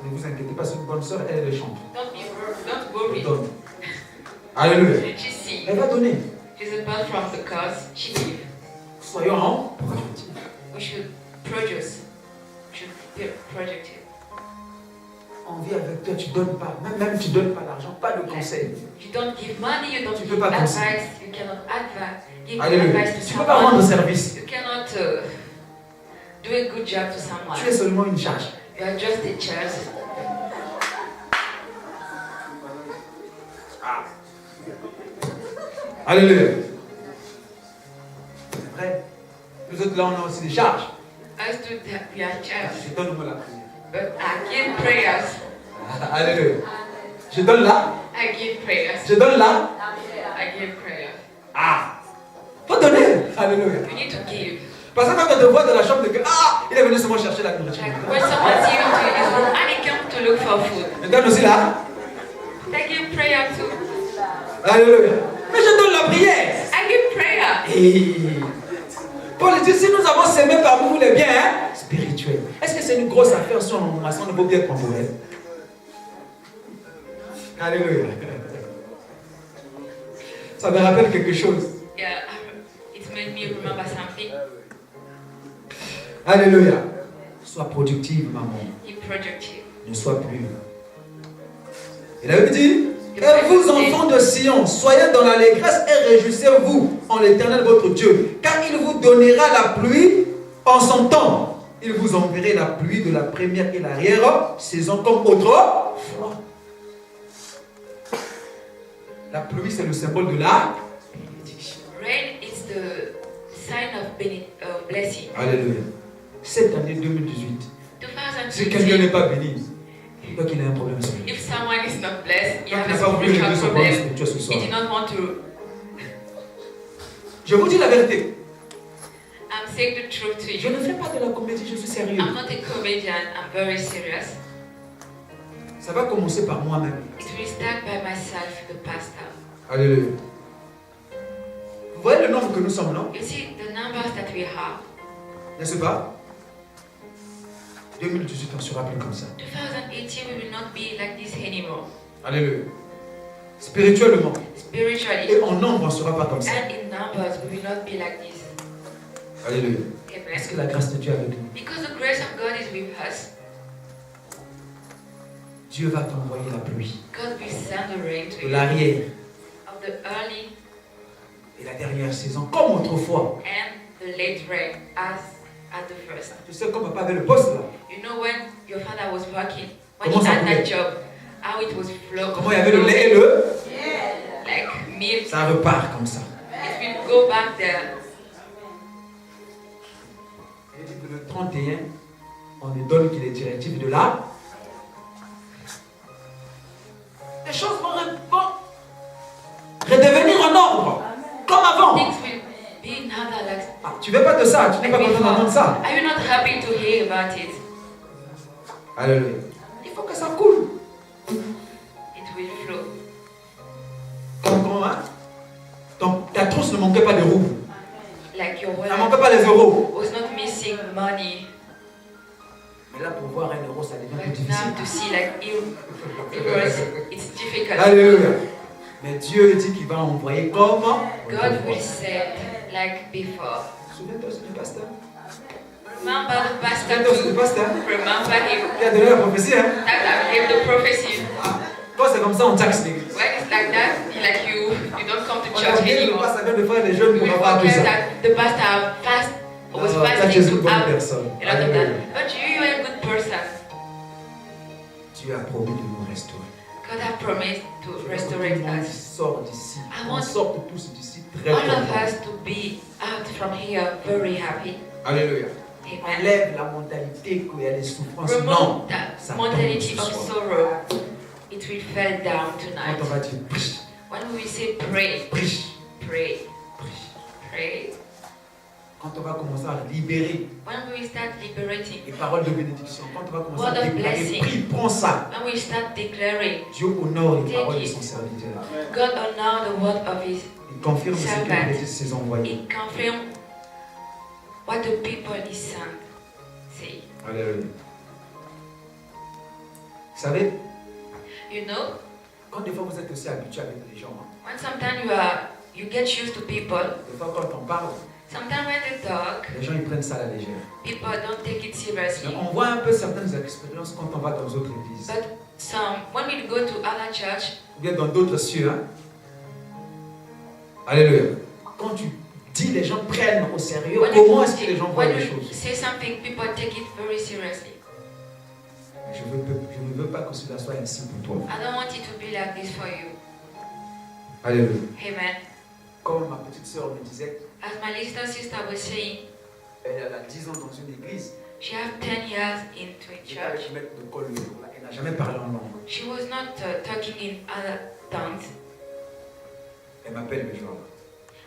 Ne vous inquiétez pas, c'est une bonne sœur, elle est chante. Don't worry. Elle donne. Alléluia. She see. Elle va donner. She's apart from the cause. She give. Soyons en productif. We should produce. We should be productive. On vit avec toi, tu donnes pas. Même tu donnes pas d'argent, pas de conseil. You don't give money. You don't Tu give peux pas advice. conseiller. You cannot give Alléluia. advice to Tu peux pas rendre someone. service. You cannot do a good job to someone. Tu es seulement une charge. You are just a child. Alléluia. C'est vrai. Nous autres là, on a aussi des charges. Us do that. We are child. Je donne moi la prière. But I give prayers. Alléluia. Je donne là. I give prayers. Je donne là. I give prayers. Ah. Faut donner. Alléluia. You need to give. Parce que quand on te voit dans la chambre de Dieu, ah, il est venu seulement chercher la nourriture. Like when someone sees you to his room and he comes to look for food, Je donne aussi là. I give prayer too. Alléluia. Mais je donne la prière. I give prayer. Et Paul dit, si nous avons semé par vous les biens spirituels, est-ce que c'est une grosse affaire si on maçonne vos biens temporels? Alléluia. Ça me rappelle quelque chose. Yeah, it made me remember something. Alléluia. Sois productive, maman. Be productive. Ne sois plus. Il avait dit, et vous, enfants de Sion, soyez dans l'allégresse et réjouissez-vous en l'Éternel votre Dieu, car il vous donnera la pluie en son temps. Il vous enverra la pluie de la première et l'arrière saison comme autrefois. La pluie, c'est le symbole de la bénédiction. Rain is the sign of blessing. Alléluia. Cette année 2018, si quelqu'un 2018, n'est pas béni, donc il a un problème spirituel. if someone is not blessed, you Donc have il a n'a pas voulu régler spiritual son problème problem. spirituel ce He soir. did not want to. Je vous dis la vérité. I'm saying the truth to Je you. ne fais pas de la comédie, je suis sérieux. I'm not a comedian. I'm very serious. Ça va commencer par moi-même. It will start by myself, the pastor. Alléluia. Vous voyez le nombre que nous sommes, non? You see the numbers that we have. N'est-ce pas? 2018, on ne sera plus comme ça. 2018 we will not be like this anymore. Alléluia. Spirituellement. Spiritually. Et en nombre, on ne sera pas comme ça. And in numbers we will not be like this. Alléluia. Amen. Est-ce que la grâce de Dieu est avec nous? Because the grace of God is with us. Dieu va t'envoyer la pluie. God will send the rain to De you. l'arrière Of the early et la dernière saison, comme autrefois. and the late rain as at the first. Tu sais, comme papa avait le poste là. You know when your father was working, when Comment he ça had coulait? that job, how it was flowing. Comment il y avait le lait et le. Like milk. Ça repart comme ça. It will go back there. Il dit que le 31, on lui donne qu'il est directif de là. Les choses vont redevenir en ordre, comme avant. Things will be another like. Ah, tu ne veux pas de ça, tu n'es pas content d'entendre ça. Are you not happy to hear about it? Alléluia. Il faut que ça coule. It will flow. Comment, hein? Donc ta trousse ne manquait pas de roues. Like your Ça ne wallet manquait pas les euros. was not missing money. Mais là, pour voir 1 euro, ça devient plus But now difficile. to see like it's difficult. Alléluia. Mais Dieu dit qu'il va envoyer comme. God will send like before. Souviens-toi du pasteur. Remember the pastor Souviens-toi du too. pasteur Remember him. qui a donné la prophétie. Hein? That gave the prophecy. Quand c'est comme ça, on taxe l'église. When it's like that, like you don't come to On a church oublié le anymore. pasteur vient de faire les jeunes We pour avoir tout forget ça. that the pastor was Non, ça, tu es fasting une to bonne have personne. a lot of that. Alléluia. But you are a good person. Dieu a promis de nous restaurer. God has promised to restore Tout le monde us. sort d'ici. I On want sort tous d'ici très all of contents. us to be out from here very happy. Alléluia. Amen. Enlève la mentalité qu'il y a des souffrances. Non. Remove that ça mentality tombe of ce soir. sorrow. It will fall down Quand tonight. on va dire prie, When we say pray, prie, pray, prie. pray. Quand on va commencer à libérer When we start liberating, les paroles de bénédiction, quand on va commencer Word à of déclarer, blessing. prie, prends ça. when we start declaring, Dieu honore les Take paroles de it. son serviteur. God honor the word of His. Il confirme ce Servant. qu'il dit de ses envoyés. It confirms what the people He sent say. Alléluia. Vous savez, You know, quand des fois vous êtes aussi habitué avec les gens, hein, when sometimes you get used to people. des fois quand on parle, Sometimes when they talk, les gens ils prennent ça à la légère. people don't take it Mais seriously. on voit un peu certaines expériences quand on va dans d'autres églises, But when we go to other church, ou bien dans d'autres cieux. Hein. Alléluia. Quand tu dis, les gens prennent au sérieux. Comment est-ce que les gens voient when les you choses? say something, people take it very seriously. Je ne veux pas que cela soit ainsi pour toi. I don't want it to be like this for you. Alléluia. Amen. Comme ma petite sœur me disait, As my little sister was saying, elle a 10 ans dans une église. she has 10 years into a Elle est church. maître de col, elle n'a jamais parlé en langue. She was not talking in other tongues. Elle m'appelle le jour.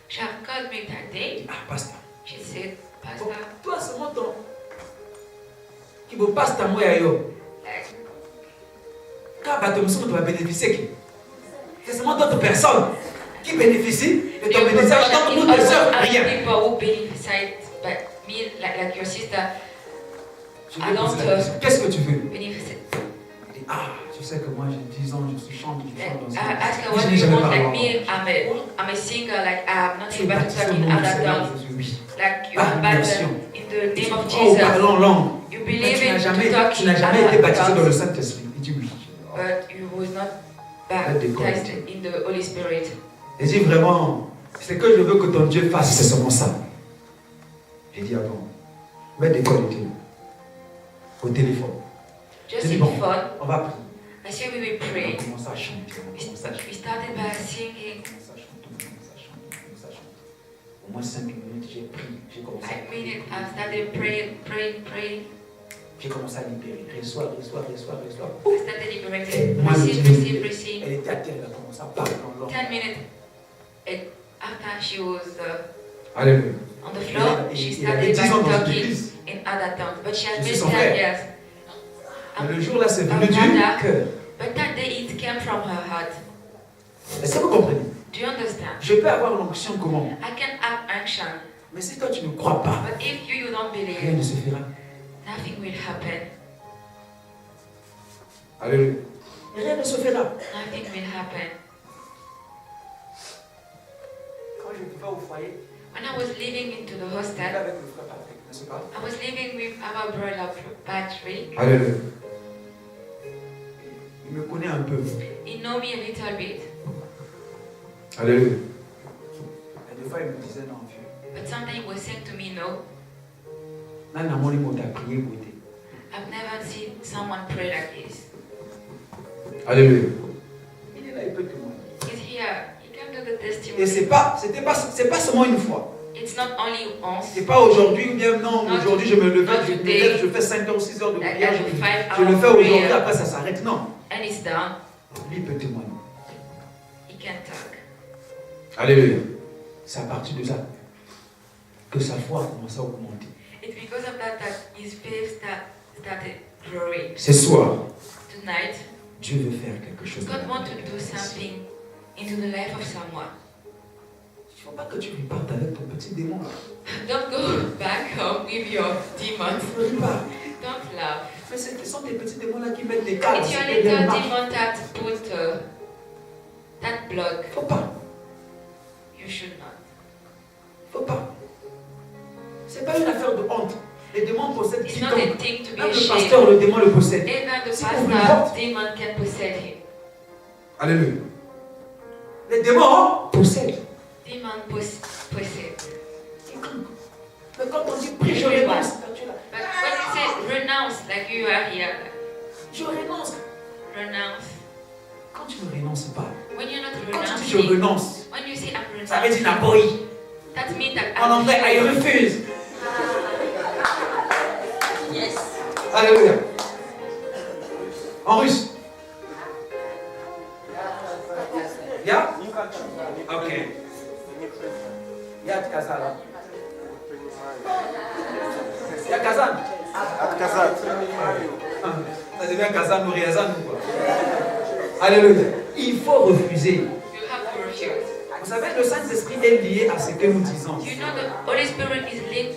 She had called me that day. Ah, pasteur. She said, Bon, Pastor, toi, c'est mon temps. Qui me passe ta moya yo. like, Quand tu vas bénéficier. C'est seulement d'autres personnes qui bénéficient de ton your bénéfice. profession Donc is nous ne also sommes other rien. people who benefit, but me, like your sister, Je lui ai posé la question, qu'est-ce que tu veux? benefit. Il dit, ah, tu sais que moi j'ai 10 ans, je suis chante dans I une asked her, église. what Je do n'ai you jamais want? parlé Like en me, langue. I'm a singer, like I'm not Tu es able to baptisé talk au in nom du other Seigneur tongues. Jésus, oui. Like you Ah, are bien baptized sûr. in the Tu name of crois au Jesus. parlant en langue. You Mais believe tu n'as in jamais, to talk tu in n'as jamais été other baptisé dans le tongues, Saint-Esprit. Il dit oui. but you was not baptized in the Holy Spirit. Il dit vraiment, ce que je veux que ton Dieu fasse, c'est seulement ça. J'ai dit, ah bon, mets des codes au téléphone. Just J'ai dit, in bon, fun, on va prier. I said we will On pray. commence à chanter. On commence à chanter. We started by singing. On commence à chanter. On commence à chanter. On commence à chanter. Au moins 5 minutes, j'ai prié. J'ai commencé à 5 minutes, I started praying. J'ai commencé à libérer. Reçois. I started liberating. Moi, Receive. elle était à terre, elle a commencé à parler en langue. 10 minutes. And after she was Alléluia. on the floor, she Il avait started 10 by ans dans une talking église. in other tongues. But she had Je been suis son 10 frère. years. Mais le jour là, c'est venu du cœur. But that day it came from her heart. Est-ce que vous comprenez? Do Do you understand? Je peux avoir l'onction comment? I can have unction, Mais si toi tu ne crois pas, but if you don't rien believe, ne se fera. nothing will happen. Alléluia. Rien ne se fera. Nothing will happen. Quand je vivais au foyer, When I was living into the hostel, avec le frère Patrick, n'est-ce pas? I was living with our brother Patrick. Alléluia. Il me connaît un peu. He know me a little bit, Alléluia. Et des fois, il me disait non, vieux. but sometimes he was saying to me, no, Nan na moni mo ta prier pour aider. I've never seen someone pray like this. Alléluia. Il est là, il peut témoigner. He's here. He can do the Et testimony. c'est pas seulement une fois. It's not only once. C'est pas aujourd'hui ou bien non, Not aujourd'hui je me lève, not je me today. lève, je fais 5 heures, 6 heures de Like prière, I do 5 je le hours fais aujourd'hui, prayer, après ça s'arrête. Non. and it's done. Lui il peut témoigner. He can talk. Alléluia. C'est à partir de ça que sa foi a commencé à augmenter. It's because of that his faith started growing. Ce soir, Tonight, Dieu veut faire quelque chose. God wants to do something into the life of someone. Il ne faut pas que tu repartes avec ton petit démon. Don't go back home with your demons. Ne repars. Don't laugh. Mais ce sont tes petits démons là qui mettent des cadres. It's your sur tes little démarches. demon that put that block. Faut pas. You should not. Faut pas. C'est pas une affaire de honte. Les démons possèdent It's qui not tombe. a thing to be Même le ashamed. pasteur, le démon le possède. Even the Si vous pastor, voulez. demon can possess him. Alléluia. Les démons possèdent. Demon possess. Mais quand on dit prie, je renonce. Quand tu es là, But when you say renounce, like you are here, je renonce. renounce. Quand tu ne renonces pas, When you're not quand tu dis je renouncing, renonce, when you say I'm ça veut dire renouncing, n'aboi. that means that En anglais, I I'm refuse. yes. Alléluia. En russe. Ya? Ok. Ya Kazan. Ya Kazan. Ça devient Kazan ou Riazan ou quoi? Alléluia. Il faut refuser. You have to refuse. Vous savez, le Saint-Esprit est lié à ce que nous disons. You know the Holy Spirit is linked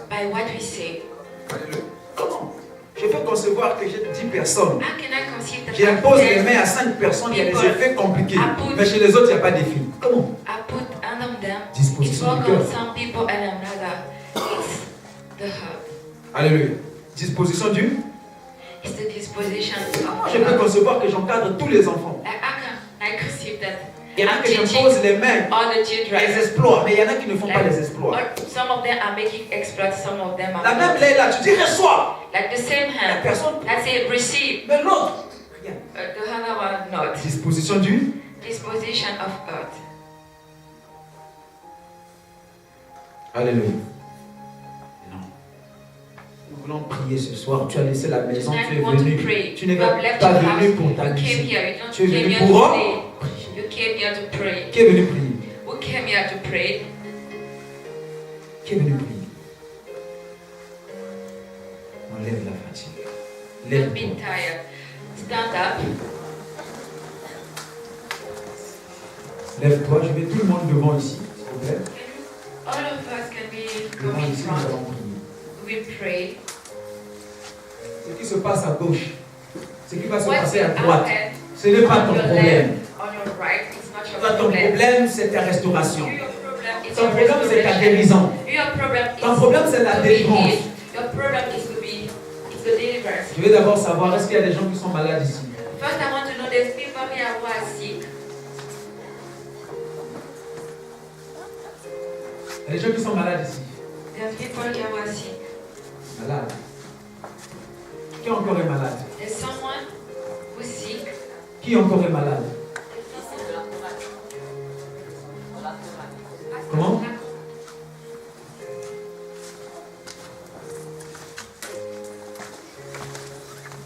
by what we say. Alléluia. Comment? Je peux concevoir que j'ai 10 personnes. How can I conceive that J'impose les I mains à 5 personnes, il y a des effets compliqués. Mais chez les autres, il n'y a pas d'effet. Comment? put hand on them, it's Disposition work du on cœur. some people and another. It's the heart. Alléluia. Disposition du. It's the disposition Moi, of je the peux heart. concevoir que j'encadre tous les enfants. Like I conceive that Il y en a I'm que teaching j'impose les mains, all the les children. exploits, mais il y en a qui ne font pas les exploits. Or some of them are making exploits, some of them are La même not. là, est là, tu dis reçois. Like the same La hand personne, that say receive, mais l'autre, rien. the other one not. Disposition du. Disposition of earth. Alléluia. Non. Nous voulons prier ce soir. Tu as laissé la maison, Tonight tu we es want to venu. pray. Tu n'es You have left pas your venu house. pour You came t'amuser. here. You don't Tu es came venu here pour to play. You came here to pray. Qui est venu prier? Who came here to pray? Qui est venu prier? Enlève la fatigue. Don't be Lève-toi. tired. Stand up. Lève-toi. Je vais tout le monde devant ici. S'il vous plaît. All of us can be Devant come in ici, nous front. allons prier. We pray. Ce qui se passe à gauche, ce qui va se What passer à will droite, happen ce n'est pas on ton your problème. left, on your right, it's not your Toi, ton problem. problème, c'est ta restauration. Your problem is Ton your problème, c'est ta restoration. guérison. Your problem Ton is problème, c'est la to be délivrance. healed. Your problem is to be it's the deliverance. Je vais d'abord savoir, est-ce qu'il y a des gens qui sont malades ici? First, I want to know there's people here who are sick. Il y a des gens qui sont malades ici. There's people here who are sick. Malades. Qui encore est malade? There's someone who's sick. Qui encore est malade? Comment?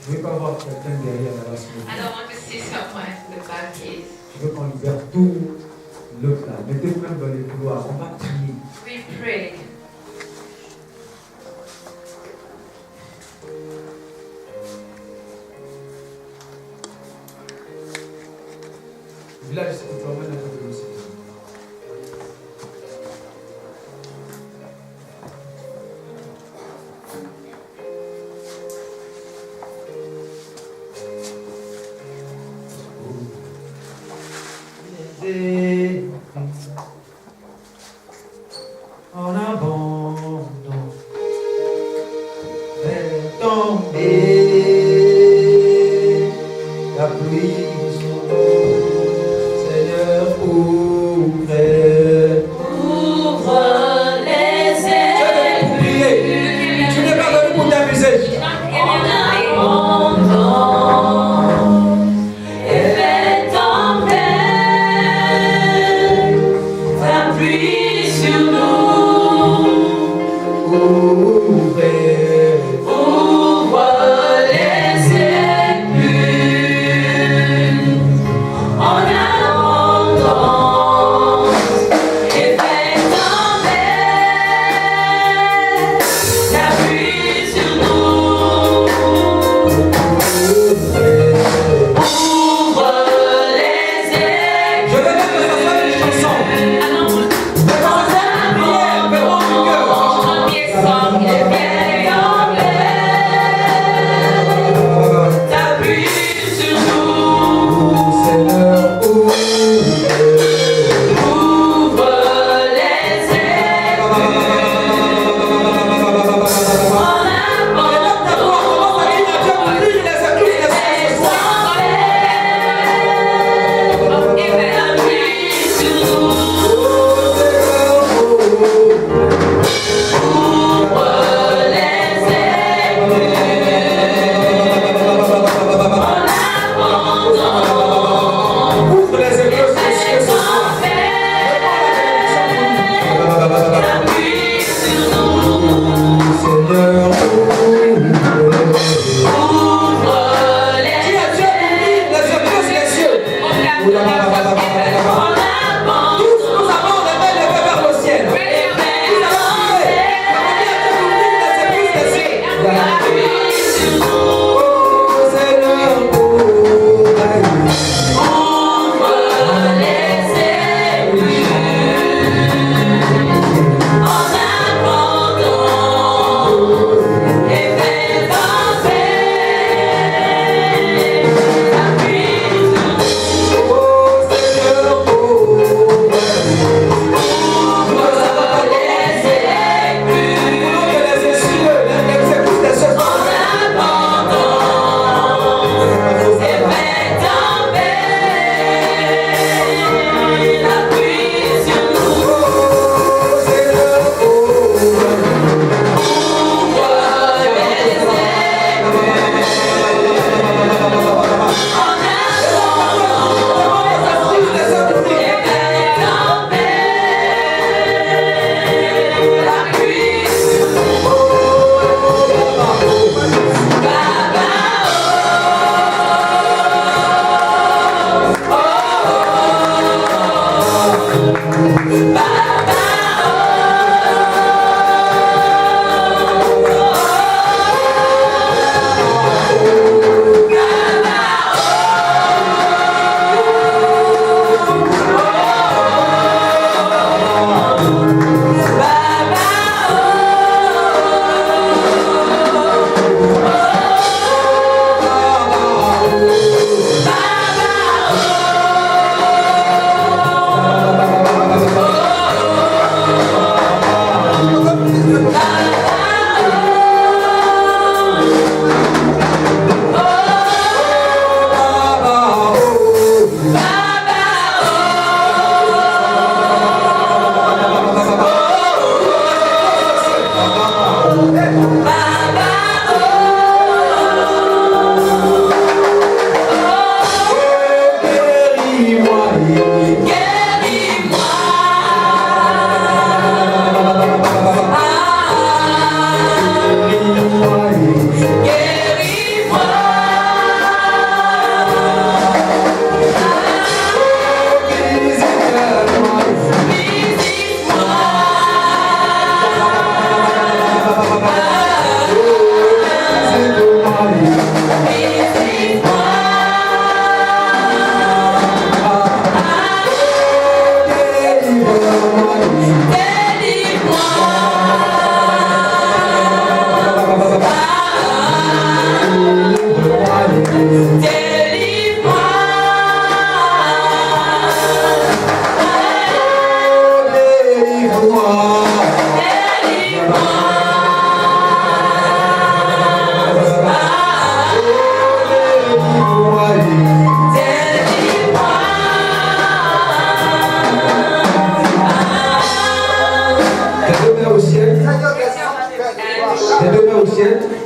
Je ne veux pas voir quelqu'un derrière là-bas. s'il vous plaît. I don't want to see someone in the back case. Je veux qu'on libère tout l'autre là. Mettez-vous même dans les couloirs. On va prier. We pray. Le village, c'est totalement à côté de Seigneur. s'agit.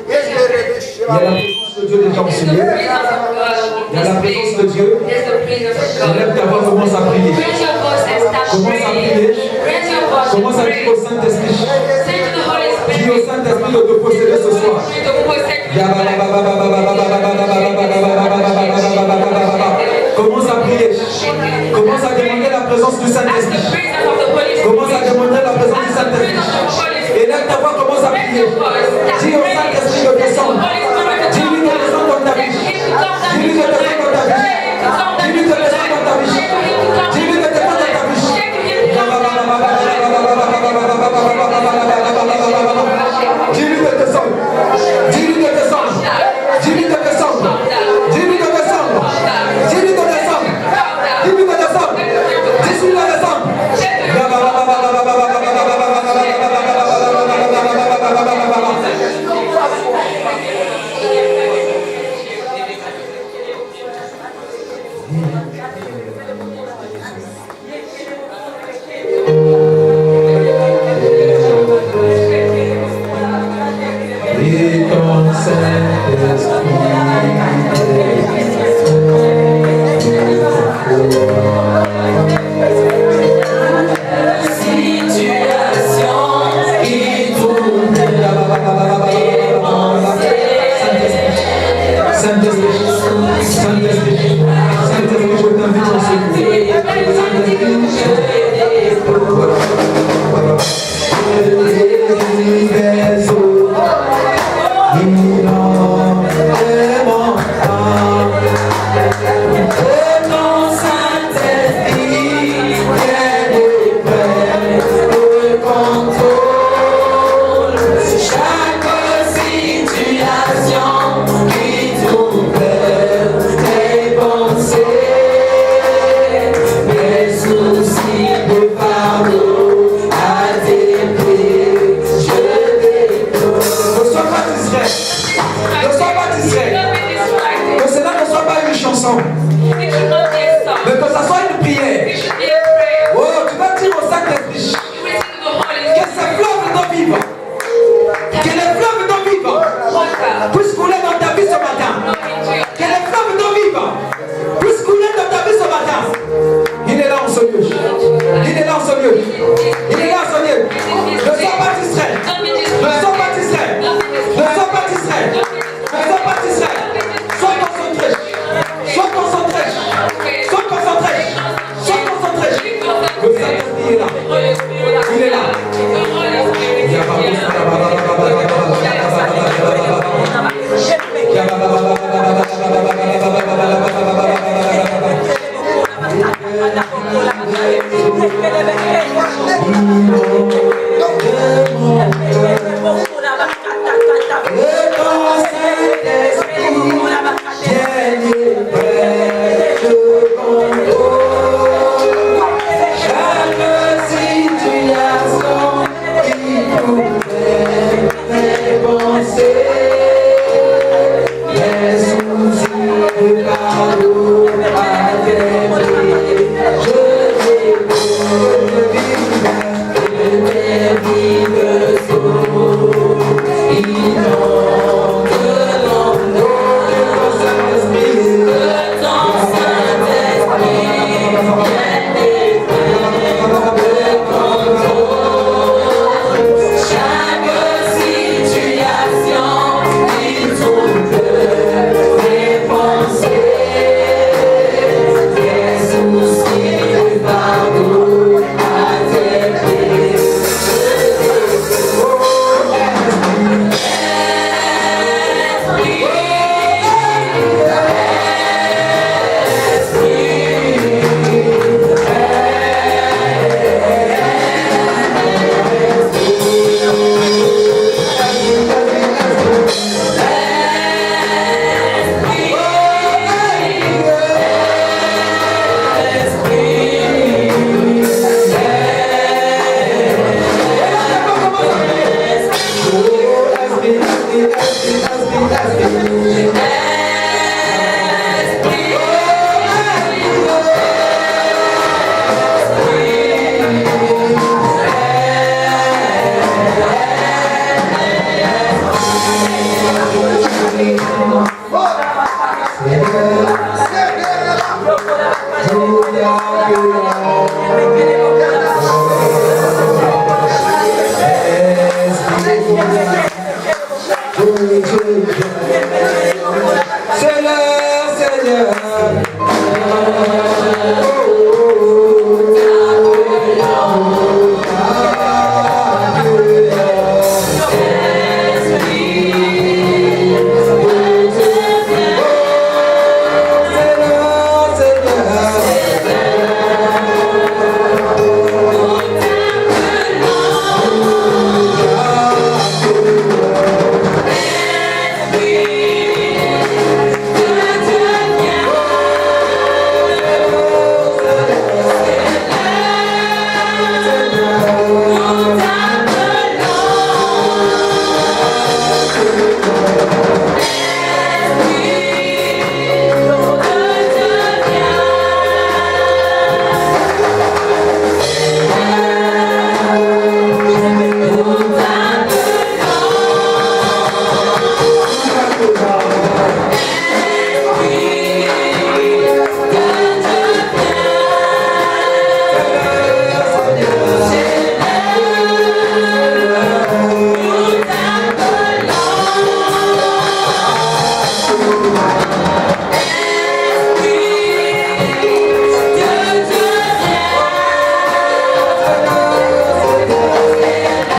Yes, Il y a la présence de Dieu déjà There's the enseignée. presence of God Il y a in la this présence place. de Dieu. There's the presence of God. Lève ta voix, commence à prier. Raise your voice and start Commence à praying. prier. Raise your voice and Commence à dire au pray. Saint-Esprit. Say to the Holy Dis au Spirit. Saint-Esprit de te posséder ce soir. To possess me. Commence à prier. Commence à demander la présence du Ask the Saint-Esprit. presence of the Holy Spirit. Commence à demander la présence du Ask the presence of the Saint-Esprit. Holy Et lève ta voix, commence à Raise prier. your voice. Start Dis au praying. Saint-Esprit de descendre. Holy Spirit to Dis-lui de descendre dans ta vie. Dis-lui de descendre dans ta vie. Dis-lui de descendre dans ta vie. Dis-lui de descendre dans ta vie. Dis-lui de descendre. Dis-lui de descendre. Dis-lui de descendre. Dis-lui de descendre. Dis-lui de descendre. Dis-lui de descendre. Dis-lui de descendre. Et ton